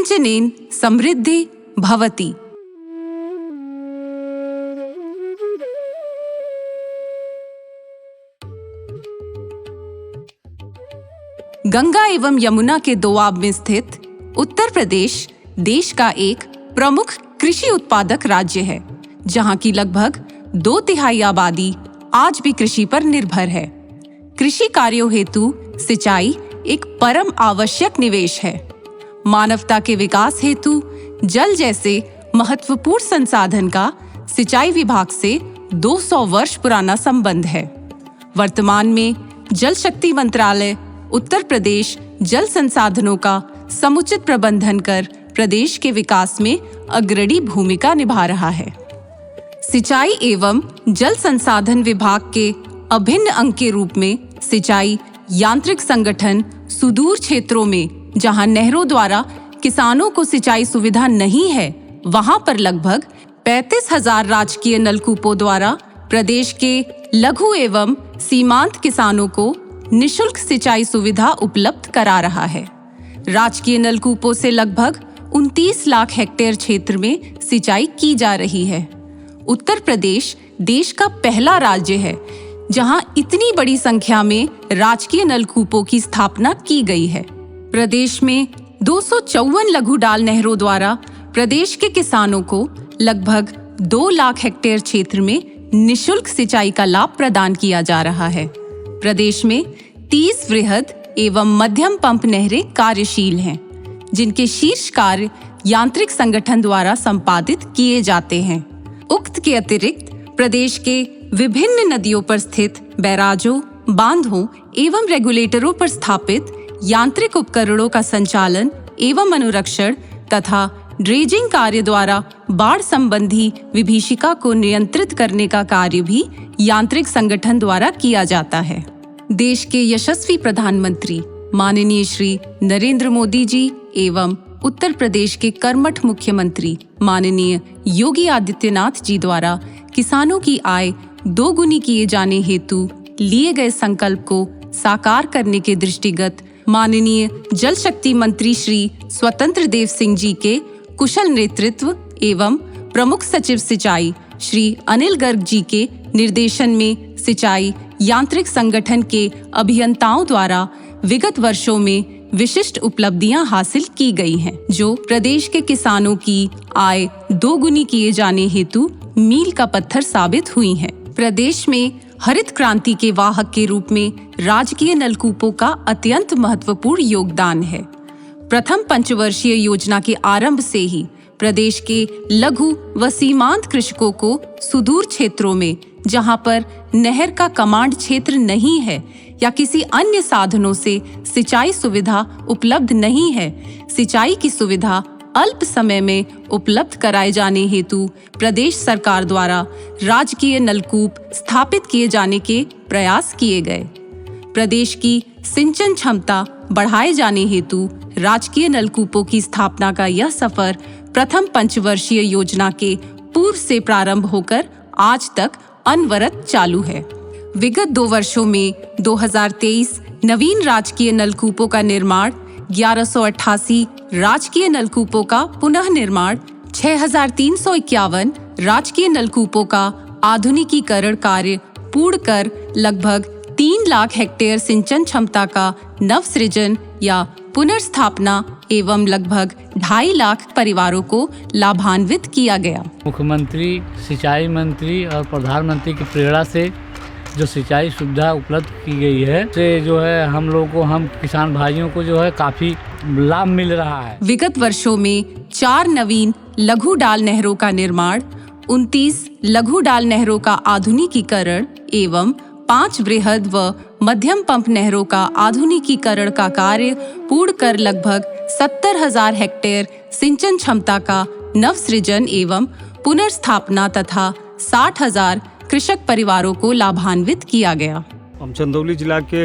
सिंचनेन समृद्धि भवति। गंगा एवं यमुना के दोआब में स्थित उत्तर प्रदेश देश का एक प्रमुख कृषि उत्पादक राज्य है, जहां की लगभग 2/3 आबादी आज भी कृषि पर निर्भर है। कृषि कार्यों हेतु सिंचाई एक परम आवश्यक निवेश है। मानवता के विकास हेतु जल जैसे महत्वपूर्ण संसाधन का सिंचाई विभाग से 200 वर्ष पुराना संबंध है। वर्तमान में जल शक्ति मंत्रालय उत्तर प्रदेश जल संसाधनों का समुचित प्रबंधन कर प्रदेश के विकास में अग्रणी भूमिका निभा रहा है। सिंचाई एवं जल संसाधन विभाग के अभिन्न अंग के रूप में सिंचाई यांत्रिक संगठन सुदूर क्षेत्रों में जहां नहरों द्वारा किसानों को सिंचाई सुविधा नहीं है, वहां पर लगभग 35,000 राजकीय नलकूपों द्वारा प्रदेश के लघु एवं सीमांत किसानों को निःशुल्क सिंचाई सुविधा उपलब्ध करा रहा है। राजकीय नलकूपों से लगभग 29 लाख हेक्टेयर क्षेत्र में सिंचाई की जा रही है। उत्तर प्रदेश देश का पहला राज्य है जहां इतनी बड़ी संख्या में राजकीय नलकूपों की स्थापना की गई है। प्रदेश में 254 लघु डाल नहरों द्वारा प्रदेश के किसानों को लगभग 2 लाख हेक्टेयर क्षेत्र में निःशुल्क सिंचाई का लाभ प्रदान किया जा रहा है। प्रदेश में 30 वृहद एवं मध्यम पंप नहरें कार्यशील हैं, जिनके शीर्ष कार्य यांत्रिक संगठन द्वारा संपादित किए जाते हैं। उक्त के अतिरिक्त प्रदेश के विभिन्न नदियों पर स्थित बैराजों, बांधों एवं रेगुलेटरों पर स्थापित यांत्रिक उपकरणों का संचालन एवं अनुरक्षण तथा ड्रेजिंग कार्य द्वारा बाढ़ संबंधी विभीषिका को नियंत्रित करने का कार्य भी यांत्रिक संगठन द्वारा किया जाता है। देश के यशस्वी प्रधानमंत्री माननीय श्री नरेंद्र मोदी जी एवं उत्तर प्रदेश के कर्मठ मुख्यमंत्री माननीय योगी आदित्यनाथ जी द्वारा किसानों की आय दोगुनी किए जाने हेतु लिए गए संकल्प को साकार करने के दृष्टिगत माननीय जल शक्ति मंत्री श्री स्वतंत्र देव सिंह जी के कुशल नेतृत्व एवं प्रमुख सचिव सिंचाई श्री अनिल गर्ग जी के निर्देशन में सिंचाई यांत्रिक संगठन के अभियंताओं द्वारा विगत वर्षों में विशिष्ट उपलब्धियां हासिल की गई हैं, जो प्रदेश के किसानों की आय दोगुनी किए जाने हेतु मील का पत्थर साबित हुई हैं। प्रदेश में हरित क्रांति के वाहक के रूप में राजकीय नलकूपों का अत्यंत महत्वपूर्ण योगदान है। प्रथम पंचवर्षीय योजना के आरंभ से ही प्रदेश के लघु व सीमांत कृषकों को सुदूर क्षेत्रों में, जहां पर नहर का कमांड क्षेत्र नहीं है या किसी अन्य साधनों से सिंचाई सुविधा उपलब्ध नहीं है, सिंचाई की सुविधा अल्प समय में उपलब्ध कराए जाने हेतु प्रदेश सरकार द्वारा राजकीय नलकूप स्थापित किए जाने के प्रयास किए गए। प्रदेश की सिंचन क्षमता बढ़ाए जाने हेतु राजकीय नलकूपों की स्थापना का यह सफर प्रथम पंचवर्षीय योजना के पूर्व से प्रारंभ होकर आज तक अनवरत चालू है। विगत 2 वर्षों में 2023 नवीन राजकीय नलकूपों का निर्माण, 1188 राजकीय नलकूपों का पुनः निर्माण, 6351 राजकीय नलकूपों का आधुनिकीकरण कार्य पूर्ण कर लगभग 3 लाख हेक्टेयर सिंचन क्षमता का नवसृजन या पुनर्स्थापना एवं लगभग 2.5 लाख परिवारों को लाभान्वित किया गया। मुख्यमंत्री, सिंचाई मंत्री और प्रधानमंत्री की प्रेरणा से जो सिंचाई सुविधा उपलब्ध की गई है, से जो है हम लोगों को, हम किसान भाइयों को जो है काफी लाभ मिल रहा है। विगत वर्षों में 4 नवीन लघु डाल नहरों का निर्माण, 29 लघु डाल नहरों का आधुनिकीकरण एवं 5 वृहद व मध्यम पंप नहरों का आधुनिकीकरण का कार्य पूर्ण कर लगभग 70,000 हेक्टेयर सिंचन क्षमता का नवसृजन एवं पुनर्स्थापना तथा 60,000 कृषक परिवारों को लाभान्वित किया गया। हम चंदौली जिला के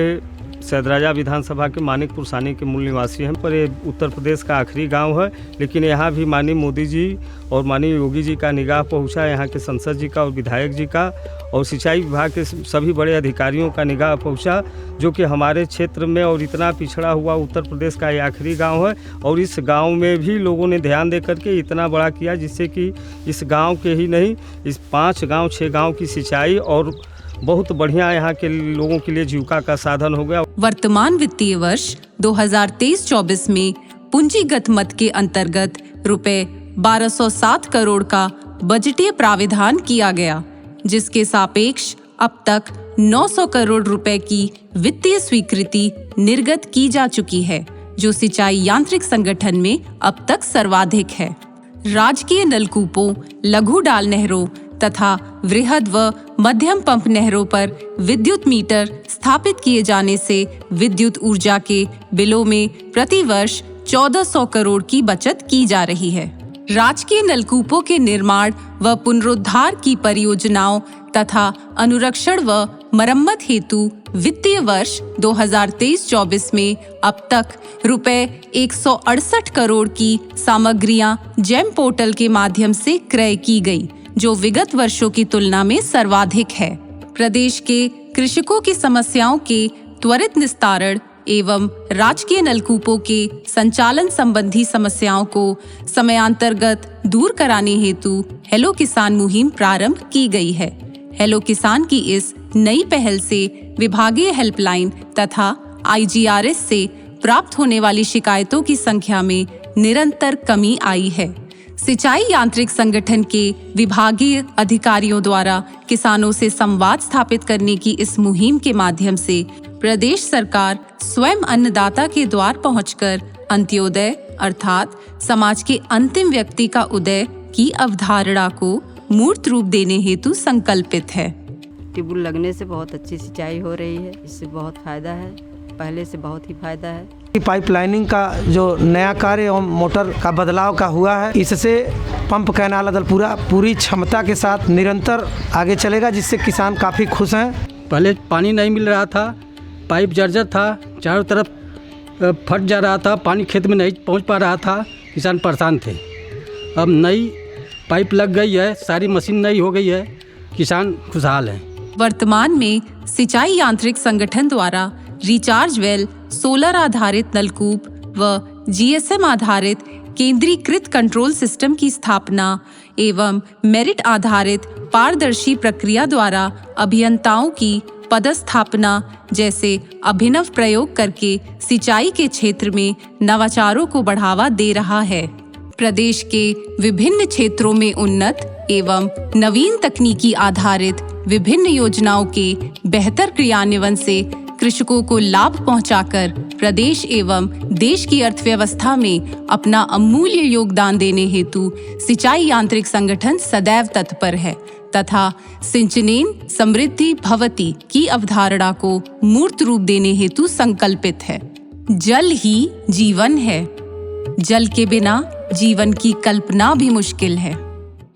सैदराजा विधानसभा के मानिकपुर सानी के मूल निवासी हैं, पर ये उत्तर प्रदेश का आखिरी गांव है। लेकिन यहाँ भी माननीय मोदी जी और माननीय योगी जी का निगाह पहुँचा, यहाँ के सांसद जी का और विधायक जी का और सिंचाई विभाग के सभी बड़े अधिकारियों का निगाह पहुँचा, जो कि हमारे क्षेत्र में और इतना पिछड़ा हुआ उत्तर प्रदेश का ये आखिरी गाँव है। और इस गाँव में भी लोगों ने ध्यान दे करके इतना बड़ा किया, जिससे कि इस गाँव के ही नहीं, इस 5 गाँव 6 गाँव की सिंचाई और बहुत बढ़िया यहाँ के लोगों के लिए जीविका का साधन हो गया। वर्तमान वित्तीय वर्ष 2023-24 में पूंजीगत मद के अंतर्गत रुपए 1207 करोड़ का बजटीय प्राविधान किया गया, जिसके सापेक्ष अब तक 900 करोड़ रुपए की वित्तीय स्वीकृति निर्गत की जा चुकी है, जो सिंचाई यांत्रिक संगठन में अब तक सर्वाधिक है। राजकीय नलकूपों, लघु डाल नहरों तथा वृहद व मध्यम पंप नहरों पर विद्युत मीटर स्थापित किए जाने से विद्युत ऊर्जा के बिलों में प्रति वर्ष 1400 करोड़ की बचत की जा रही है। राजकीय नलकूपों के निर्माण व पुनरुद्धार की परियोजनाओं तथा अनुरक्षण व मरम्मत हेतु वित्तीय वर्ष 2023-24 में अब तक रुपए 168 करोड़ की सामग्रियां जेम पोर्टल के माध्यम से क्रय की गई, जो विगत वर्षों की तुलना में सर्वाधिक है। प्रदेश के कृषकों की समस्याओं के त्वरित निस्तारण एवं राजकीय नलकूपों के संचालन संबंधी समस्याओं को समयांतर्गत दूर कराने हेतु हेलो किसान मुहिम प्रारंभ की गई है। हेलो किसान की इस नई पहल से विभागीय हेल्पलाइन तथा IGRS से प्राप्त होने वाली शिकायतों की संख्या में निरंतर कमी आई है। सिंचाई यांत्रिक संगठन के विभागीय अधिकारियों द्वारा किसानों से संवाद स्थापित करने की इस मुहिम के माध्यम से प्रदेश सरकार स्वयं अन्नदाता के द्वार पहुंचकर अंत्योदय अर्थात समाज के अंतिम व्यक्ति का उदय की अवधारणा को मूर्त रूप देने हेतु संकल्पित है। ट्यूबवेल लगने से बहुत अच्छी सिंचाई हो रही है, इससे बहुत फायदा है, पहले से बहुत ही फायदा है। पाइपलाइनिंग का जो नया कार्य एवं मोटर का बदलाव का हुआ है, इससे पंप कैनाल दल पूरी क्षमता के साथ निरंतर आगे चलेगा, जिससे किसान काफ़ी खुश हैं। पहले पानी नहीं मिल रहा था, पाइप जर्जर था, चारों तरफ फट जा रहा था, पानी खेत में नहीं पहुंच पा रहा था, किसान परेशान थे। अब नई पाइप लग गई है, सारी मशीन नई हो गई है, किसान खुशहाल हैं। वर्तमान में सिंचाई यांत्रिक संगठन द्वारा रिचार्ज वेल, सोलर आधारित नलकूप व GSM आधारित केंद्रीकृत कंट्रोल सिस्टम की स्थापना एवं मेरिट आधारित पारदर्शी प्रक्रिया द्वारा अभियंताओं की पदस्थापना जैसे अभिनव प्रयोग करके सिंचाई के क्षेत्र में नवाचारों को बढ़ावा दे रहा है। प्रदेश के विभिन्न क्षेत्रों में उन्नत एवं नवीन तकनीकी आधारित विभिन्न योजनाओं के बेहतर क्रियान्वयन से कृषकों को लाभ पहुंचाकर प्रदेश एवं देश की अर्थव्यवस्था में अपना अमूल्य योगदान देने हेतु सिंचाई यांत्रिक संगठन सदैव तत्पर है तथा सिंचनेन समृद्धि भवति की अवधारणा को मूर्त रूप देने हेतु संकल्पित है। जल ही जीवन है, जल के बिना जीवन की कल्पना भी मुश्किल है।